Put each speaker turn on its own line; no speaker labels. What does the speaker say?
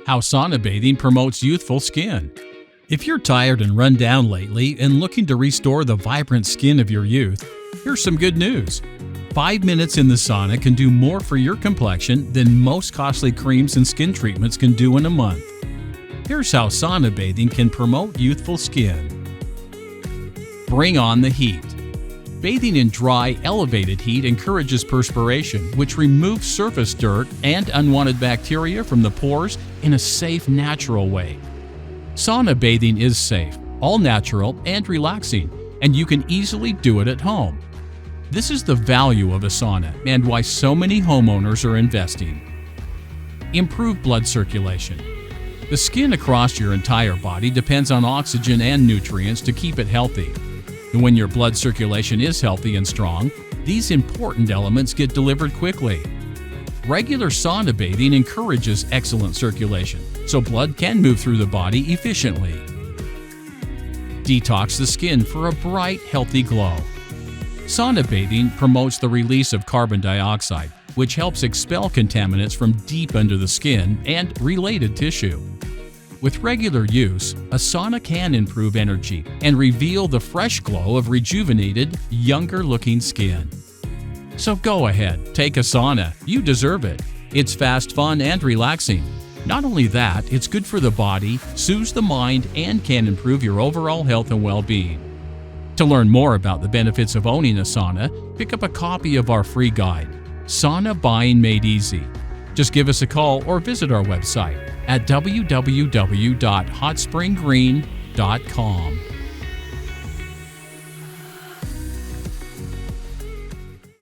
How sauna bathing promotes youthful skin. If you're tired and run down lately and looking to restore the vibrant skin of your youth, here's some good news. 5 minutes in the sauna can do more for your complexion than most costly creams and skin treatments can do in a month. Here's how sauna bathing can promote youthful skin. Bring on the heat. Bathing in dry, elevated heat encourages perspiration, which removes surface dirt and unwanted bacteria from the pores in a safe, natural way. Sauna bathing is safe, all-natural, and relaxing, and you can easily do it at home. This is the value of a sauna and why so many homeowners are investing. Improve blood circulation. The skin across your entire body depends on oxygen and nutrients to keep it healthy. And when your blood circulation is healthy and strong, these important elements get delivered quickly. Regular sauna bathing encourages excellent circulation, so blood can move through the body efficiently. Detox the skin for a bright, healthy glow. Sauna bathing promotes the release of carbon dioxide, which helps expel contaminants from deep under the skin and related tissue. With regular use, a sauna can improve energy and reveal the fresh glow of rejuvenated, younger-looking skin. So go ahead, take a sauna. You deserve it. It's fast, fun, and relaxing. Not only that, it's good for the body, soothes the mind, and can improve your overall health and well-being. To learn more about the benefits of owning a sauna, pick up a copy of our free guide, Sauna Buying Made Easy. Just give us a call or visit our website at www.hotspringgreen.com.